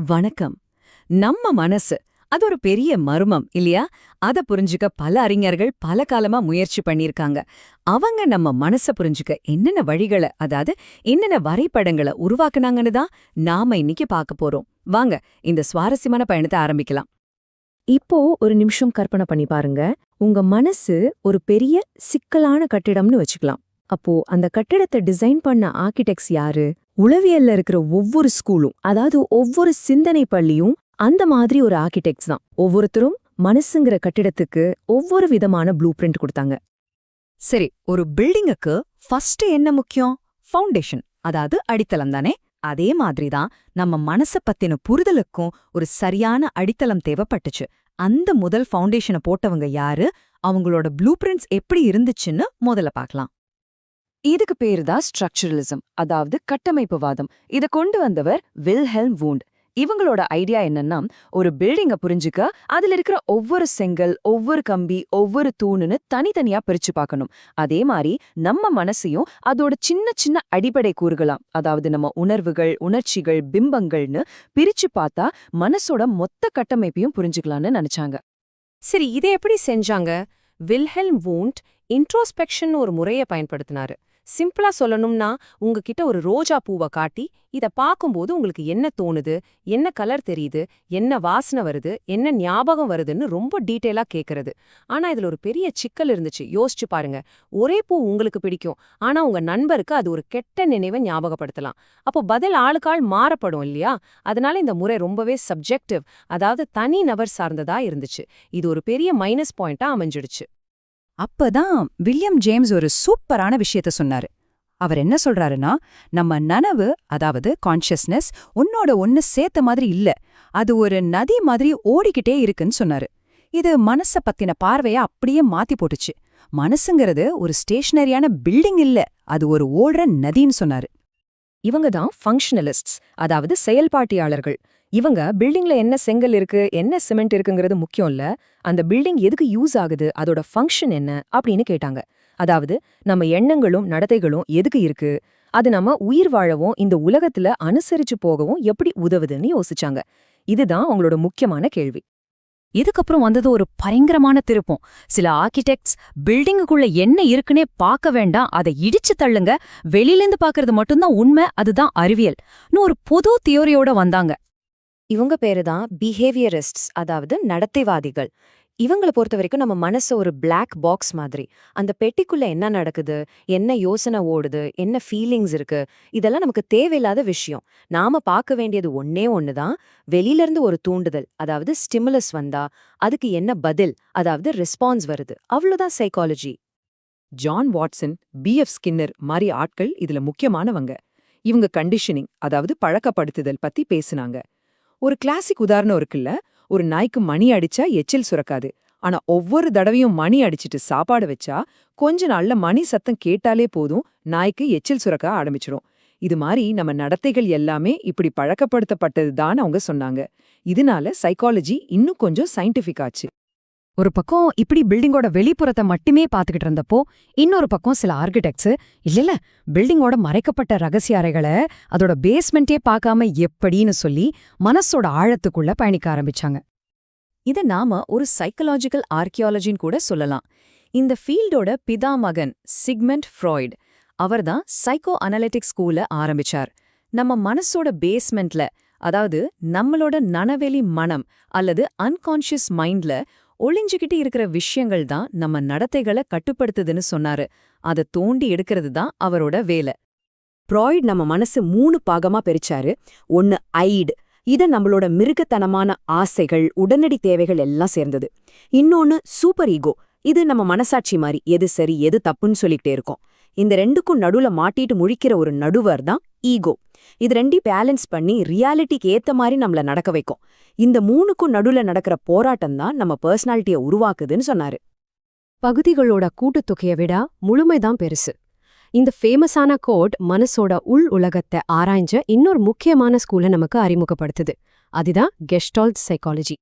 வணக்கம். நம்ம மனசு அது ஒரு பெரிய மர்மம் இல்லையா? அத புரிஞ்சுக்க பல அறிஞர்கள் பல காலமா முயற்சி பண்ணியிருக்காங்க. அவங்க நம்ம மனச புரிஞ்சுக்க என்னென்ன வழிகள, அதாவது என்னென்ன வரைபடங்கள உருவாக்குனாங்கன்னு தான் நாம இன்னைக்கு பார்க்க போறோம். வாங்க இந்த சுவாரஸ்யமான பயணத்தை ஆரம்பிக்கலாம். இப்போ ஒரு நிமிஷம் கற்பனை பண்ணி பாருங்க. உங்க மனசு ஒரு பெரிய சிக்கலான கட்டிடம்னு வச்சுக்கலாம். அப்போ அந்த கட்டிடத்தை டிசைன் பண்ண ஆர்கிடெக்ட்ஸ் யாரு? உளவியல்ல இருக்கிற ஒவ்வொரு ஸ்கூலும், அதாவது ஒவ்வொரு சிந்தனை பள்ளியும் அந்த மாதிரி ஒரு ஆர்கிடெக்ட்ஸ் தான். ஒவ்வொருத்தரும் மனசுங்கிற கட்டிடத்துக்கு ஒவ்வொரு விதமான ப்ளூ பிரிண்ட் கொடுத்தாங்க. சரி, ஒரு பில்டிங்குக்கு ஃபர்ஸ்ட் என்ன முக்கியம்? ஃபவுண்டேஷன், அதாவது அடித்தளம் தானே? அதே மாதிரி தான் நம்ம மனச பத்தின புரிதலுக்கும் ஒரு சரியான அடித்தளம் தேவைப்பட்டுச்சு. அந்த முதல் ஃபவுண்டேஷனை போட்டவங்க யாரு? அவங்களோட ப்ளூ பிரிண்ட்ஸ் எப்படி இருந்துச்சுன்னு முதல்ல பார்க்கலாம். இதுக்கு பேரு தான் ஸ்ட்ரக்சரலிசம், அதாவது கட்டமைப்புவாதம். இத கொண்டு வந்தவர் வில்ஹெல்ம் வூண்ட். இவங்களோட ஐடியா என்னன்னா, ஒரு பில்டிங்க புரிஞ்சுக்க அதுல இருக்கிற ஒவ்வொரு செங்கல், ஒவ்வொரு கம்பி, ஒவ்வொரு தூணுன்னு தனித்தனியா பிரிச்சு பார்க்கணும். அதே மாதிரி நம்ம மனசையும் அதோட சின்ன சின்ன அடிப்படை கூறுகளாம், அதாவது நம்ம உணர்வுகள், உணர்ச்சிகள், பிம்பங்கள்னு பிரிச்சு பார்த்தா மனசோட மொத்த கட்டமைப்பையும் புரிஞ்சுக்கலாம்னு நினைச்சாங்க. சரி, இதை எப்படி செஞ்சாங்க? வில்ஹெல்ம் வூண்ட் இன்ட்ரோஸ்பெக்ஷன் ஒரு முறையை பயன்படுத்தினாரு. சிம்பிளா சொல்லணும்னா, உங்ககிட்ட ஒரு ரோஜா பூவை காட்டி இத பார்க்கும்போது உங்களுக்கு என்ன தோணுது, என்ன கலர் தெரியுது, என்ன வாசனை வருது, என்ன ஞாபகம் வருதுன்னு ரொம்ப டீட்டெயிலா கேக்குறது. ஆனா இதுல ஒரு பெரிய சிக்கல் இருந்துச்சு. யோசிச்சு பாருங்க. ஒரே பூ உங்களுக்கு பிடிக்கும், ஆனா உங்க நண்பருக்கு அது ஒரு கெட்ட நினைவை ஞாபகப்படுத்தலாம். அப்போ பதில் ஆளுக்காள் மாறப்படும் இல்லையா? அதனால இந்த முறை ரொம்பவே சப்ஜெக்டிவ், அதாவது தனி நபர் சார்ந்ததா இருந்துச்சு. இது ஒரு பெரிய மைனஸ் பாயிண்டா அமைஞ்சிடுச்சு. அப்பதான் வில்லியம் ஜேம்ஸ் ஒரு சூப்பரான விஷயத்த சொன்னாரு. அவர் என்ன சொல்றாருன்னா, நம்ம நனவு, அதாவது கான்ஷியஸ்னஸ், ஒன்னோட ஒன்னு சேர்த்த மாதிரி இல்ல, அது ஒரு நதி மாதிரி ஓடிக்கிட்டே இருக்குன்னு சொன்னாரு. இது மனச பத்தின பார்வைய அப்படியே மாத்தி போட்டுச்சு. மனசுங்கிறது ஒரு ஸ்டேஷனரியான பில்டிங் இல்ல, அது ஒரு ஓடுற நதின்னு சொன்னாரு. இவங்க தான் ஃபங்க்ஷனலிஸ்ட்ஸ், அதாவது செயல்பாட்டியாளர்கள். இவங்க பில்டிங்ல என்ன செங்கல் இருக்கு, என்ன சிமெண்ட் இருக்குங்கிறது முக்கியம் இல்ல, அந்த பில்டிங் எதுக்கு யூஸ் ஆகுது, அதோட ஃபங்க்ஷன் என்ன அப்படின்னு கேட்டாங்க. அதாவது நம்ம எண்ணங்களும் நடத்தைகளும் எதுக்கு இருக்கு, அது நம்ம உயிர் வாழவும் இந்த உலகத்துல அனுசரிச்சு போகவும் எப்படி உதவுதுன்னு யோசிச்சாங்க. இதுதான் அவங்களோட முக்கியமான கேள்வி. இதுக்கப்புறம் வந்தது ஒரு பயங்கரமான திருப்பம். சில ஆர்கிடெக்ட்ஸ் பில்டிங்குக்குள்ள என்ன இருக்குன்னே பார்க்க வேண்டாம், அதை இடிச்சு தள்ளுங்க, வெளியிலேந்து பார்க்கறது மட்டும்தான் உண்மை, அதுதான் அறிவியல்னு ஒரு பொது தியோரியோட வந்தாங்க. இவங்க பேரு தான் பிஹேவியரிஸ்ட்ஸ், அதாவது நடத்தைவாதிகள். இவங்களை பொறுத்த வரைக்கும் நம்ம மனசு ஒரு பிளாக் பாக்ஸ் மாதிரி. அந்த பெட்டிக்குள்ள என்ன நடக்குது, என்ன யோசனை ஓடுது, என்ன ஃபீலிங்ஸ் இருக்கு, இதெல்லாம் நமக்கு தேவையில்லாத விஷயம். நாம பார்க்க வேண்டியது ஒன்னே ஒண்ணுதான், வெளியில இருந்து ஒரு தூண்டுதல், அதாவது ஸ்டிமுலஸ் வந்தா அதுக்கு என்ன பதில், அதாவது ரெஸ்பான்ஸ் வருது. அவ்வளவுதான் psychology. John Watson, B F. Skinner மாதிரி ஆட்கள் இதுல முக்கியமானவங்க. இவங்க கண்டிஷனிங், அதாவது பழக்கப்படுத்துதல் பத்தி பேசுனாங்க. ஒரு கிளாசிக் உதாரணம் இருக்குல்ல, ஒரு நாய்க்கு மணி அடிச்சா எச்சில் சுரக்காது, ஆனா ஒவ்வொரு தடவையும் மணி அடிச்சிட்டு சாப்பாடு வச்சா கொஞ்ச நாள்ல மணி சத்தம் கேட்டாலே போதும் நாய்க்கு எச்சில் சுரக்க ஆரம்பிச்சிடும். இது மாதிரி நம்ம நடத்தைகள் எல்லாமே இப்படி பழக்கப்படுத்தப்பட்டதுதான் அவங்க சொன்னாங்க. இதனால சைக்காலஜி இன்னும் கொஞ்சம் சயின்டிஃபிக் ஆச்சு. ஒரு பக்கம் இப்படி பில்டிங்கோட வெளிப்புறத்தை மட்டுமே பார்த்துக்கிட்டு இருந்தப்போ, இன்னொரு பக்கம் சில ஆர்கிடெக்ட்ஸ் இல்ல பில்டிங்கோட மறைக்கப்பட்ட ரகசிய அறைகளை அதோட பேஸ்மெண்டே பார்க்காம எப்படின்னு சொல்லி மனசோட ஆழத்துக்குள்ள பயணிக்க ஆரம்பிச்சாங்க. இத நாம ஒரு சைக்கலாஜிக்கல் ஆர்கியாலஜின்னு கூட சொல்லலாம். இந்த ஃபீல்டோட பிதாமகன் சிக்மண்ட் ஃப்ராய்ட், அவர்தான் சைக்கோ அனலிட்டிக் ஸ்கூல ஆரம்பிச்சார். நம்ம மனசோட பேஸ்மெண்ட்ல, அதாவது நம்மளோட நனவெளி மனம் அல்லது அன்கான்ஷியஸ் மைண்ட்ல ஒளிஞ்சுக்கிட்டு இருக்கிற விஷயங்கள் தான் நம்ம நடத்தைகளை கட்டுப்படுத்துதுன்னு சொன்னாரு. அதை தோண்டி எடுக்கிறது தான் அவரோட வேலை. ஃப்ராய்ட் நம்ம மனசு 3 பாகமா பிரிச்சாரு. ஒன்னு ஐடு, இது நம்மளோட மிருகத்தனமான ஆசைகள், உடனடி தேவைகள் எல்லாம் சேர்ந்தது. இன்னொன்னு சூப்பர் ஈகோ, இது நம்ம மனசாட்சி மாதிரி எது சரி எது தப்புன்னு சொல்லிக்கிட்டே இருக்கோம். இந்த ரெண்டுக்கும் நடுவுல மாட்டிட்டு முழிக்கிற ஒரு நடுவர் தான் ஈகோ. இது ரெண்டையும் பேலன்ஸ் பண்ணி ரியாலிட்டிக்கு ஏத்த மாதிரி நம்மள நடக்க வைக்கும். இந்த 3க்கும் நடுவுல நடக்கிற போராட்டம் தான் நம்ம பர்சனாலிட்டியை உருவாக்குதுன்னு சொன்னாரு. பகுதிகளோட கூட்டுத்தொகையை விட முழுமைதான் பெருசு. இந்த ஃபேமஸான கோட் மனசோட உள் உலகத்தை ஆராய்ஞ்ச இன்னொரு முக்கியமான ஸ்கூலை நமக்கு அறிமுகப்படுத்துது. அதுதான் கெஸ்டால்ட் சைக்காலஜி.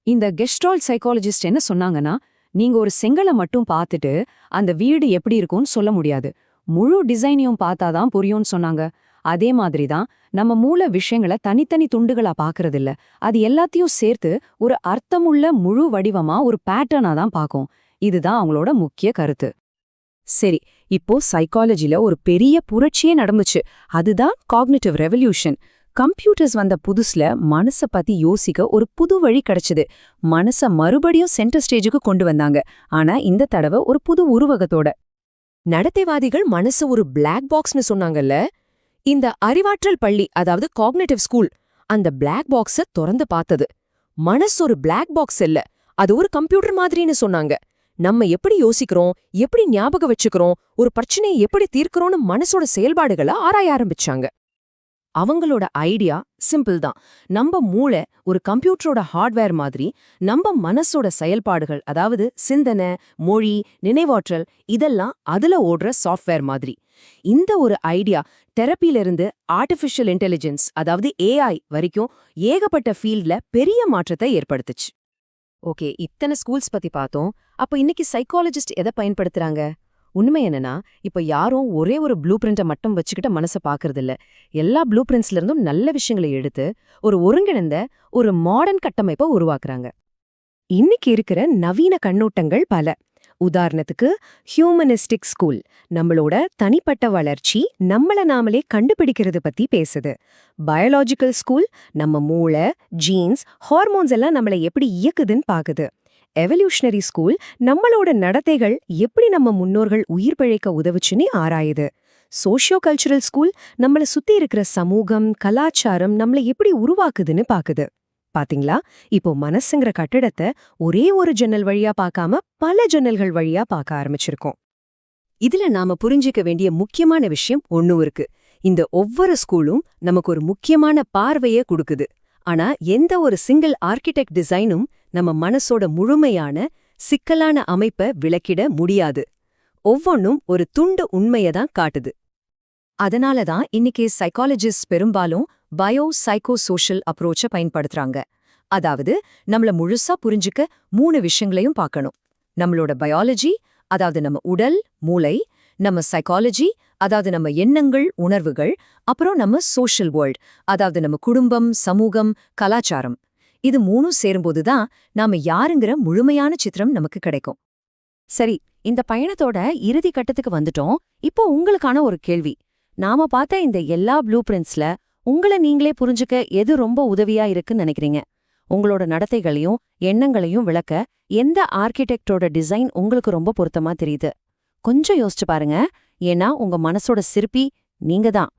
இந்த கெஸ்டால்ட் சைக்காலஜிஸ்ட் என்ன சொன்னாங்கன்னா, நீங்க ஒரு செங்கலை மட்டும் பார்த்துட்டு அந்த வீடு எப்படி இருக்கும்னு சொல்ல முடியாது, முழு டிசைனையும் பார்த்தாதான் புரியும்னு சொன்னாங்க. அதே மாதிரி தான் நம்ம மூளை விஷயங்களை தனித்தனி துண்டுகளா பார்க்கறதில்ல, அது எல்லாத்தையும் சேர்த்து ஒரு அர்த்தமுள்ள முழு வடிவமா ஒரு பேட்டர்னா தான் பார்க்கும். இதுதான் அவங்களோட முக்கிய கருத்து. சரி, இப்போ சைக்காலஜில ஒரு பெரிய புரட்சியே நடந்துச்சு. அதுதான் காக்னிட்டிவ் ரெவல்யூஷன். கம்ப்யூட்டர்ஸ் வந்த புதுசுல மனச பத்தி யோசிக்க ஒரு புது வழி கிடைச்சது. மனச மறுபடியும் சென்டர் ஸ்டேஜுக்கு கொண்டு வந்தாங்க. ஆனா இந்த தடவை ஒரு புது உருவகத்தோட. நடத்தைவாதிகள் மனசு ஒரு பிளாக் பாக்ஸ்னு சொன்னாங்கல்ல, இந்த அறிவாற்றல் பள்ளி அதாவது காக்னிட்டிவ் ஸ்கூல் அந்த பிளாக் பாக்ஸ திறந்து பார்த்தது. மனசு ஒரு பிளாக் பாக்ஸ் இல்ல, அது ஒரு கம்ப்யூட்டர் மாதிரின்னு சொன்னாங்க. நம்ம எப்படி யோசிக்கிறோம், எப்படி ஞாபகம் வச்சுக்கிறோம், ஒரு பிரச்சனையை எப்படி தீர்க்கிறோம்னு மனசோட செயல்பாடுகளை ஆராய ஆரம்பிச்சாங்க. அவங்களோட ஐடியா சிம்பிள் தான். நம்ம மூளை ஒரு கம்ப்யூட்டரோட ஹார்ட்வேர் மாதிரி, நம்ம மனசோட செயல்பாடுகள் அதாவது சிந்தனை, மொழி, நினைவாற்றல் இதெல்லாம் அதுல ஓடுற சாஃப்ட்வேர் மாதிரி. இந்த ஒரு ஐடியா தெரப்பியிலிருந்து ஆர்டிஃபிஷியல் இன்டெலிஜென்ஸ் அதாவது AI வரைக்கும் ஏகப்பட்ட ஃபீல்ட்ல பெரிய மாற்றத்தை ஏற்படுத்துச்சு. ஓகே, இத்தனை ஸ்கூல்ஸ் பத்தி பார்த்தோம். அப்ப இன்னைக்கு சைக்காலஜிஸ்ட் எதை பயன்படுத்துறாங்க? உண்மை என்னன்னா, இப்ப யாரும் ஒரே ஒரு ப்ளூ பிரிண்ட்டை மட்டும் வச்சுக்கிட்ட மனசை பார்க்கறதில்ல. எல்லா ப்ளூ பிரிண்ட்ஸ்ல இருந்தும் நல்ல விஷயங்களை எடுத்து ஒரு ஒருங்கிணைந்த ஒரு மாடர்ன் கட்டமைப்பை உருவாக்குறாங்க. இன்னைக்கு இருக்கிற நவீன கண்ணோட்டங்கள் பல. உதாரணத்துக்கு ஹியூமனிஸ்டிக் ஸ்கூல் நம்மளோட தனிப்பட்ட வளர்ச்சி, நம்மள நாமளே கண்டுபிடிக்கிறது பத்தி பேசுது. பயாலஜிக்கல் ஸ்கூல் நம்ம மூளை, ஜீன்ஸ், ஹார்மோன்ஸ் எல்லாம் நம்மள எப்படி இயக்குதுன்னு பாக்குது. எவல்யூஷனரி ஸ்கூல் நம்மளோட நடத்தைகள் எப்படி நம்ம முன்னோர்கள் உயிர் பிழைக்க உதவுச்சுன்னு ஆராயுது. சோஷியோ கல்ச்சுரல் ஸ்கூல் நம்மள சுத்தி இருக்கிற சமூகம், கலாச்சாரம் நம்மள எப்படி உருவாக்குதுன்னு பாக்குது. பாத்தீங்களா, இப்போ மனசுங்கிற கட்டிடத்தை ஒரே ஒரு ஜன்னல் வழியா பார்க்காம பல ஜன்னல்கள் வழியா பார்க்க ஆரம்பிச்சிருக்கோம். இதுல நாம புரிஞ்சிக்க வேண்டிய முக்கியமான விஷயம் ஒன்னும் இருக்கு. இந்த ஒவ்வொரு ஸ்கூலும் நமக்கு ஒரு முக்கியமான பார்வையை கொடுக்குது. ஆனா எந்த ஒரு சிங்கிள் ஆர்கிடெக்ட் டிசைனும் நம்ம மனசோட முழுமையான சிக்கலான அமைப்பை விளக்கிட முடியாது. ஒவ்வொன்னும் ஒரு துண்டு உண்மையை தான் காட்டுது. அதனால தான் இன்னைக்கு சைக்காலஜிஸ்ட் பெரும்பாலும் பயோ சைக்கோ சோஷியல் அப்ரோச்சை பயன்படுத்துறாங்க. அதாவது நம்மள முழுசா புரிஞ்சுக்க 3 விஷயங்களையும் பார்க்கணும். நம்மளோட பயாலஜி, அதாவது நம்ம உடல், மூளை, நம்ம சைக்காலஜி, அதாவது நம்ம எண்ணங்கள், உணர்வுகள், அப்புறம் நம்ம சோஷியல் வேர்ல்ட், அதாவது நம்ம குடும்பம், சமூகம், கலாச்சாரம். இது 3 சேரும்போது தான் நாம யாருங்கிற முழுமையான சித்திரம் நமக்கு கிடைக்கும். சரி, இந்த பயணத்தோட இறுதி கட்டத்துக்கு வந்துட்டோம். இப்போ உங்களுக்கான ஒரு கேள்வி. நாம பார்த்த இந்த எல்லா ப்ளூ பிரிண்ட்ஸ்ல உங்களை நீங்களே புரிஞ்சுக்க எது ரொம்ப உதவியா இருக்குன்னு நினைக்கிறீங்க? உங்களோட நடத்தைகளையும் எண்ணங்களையும் விளக்க எந்த ஆர்கிடெக்டோட டிசைன் உங்களுக்கு ரொம்ப பொருத்தமா தெரியுது? கொஞ்சம் யோசிச்சு பாருங்க. ஏன்னா உங்க மனசோட சிற்பி நீங்க தான்.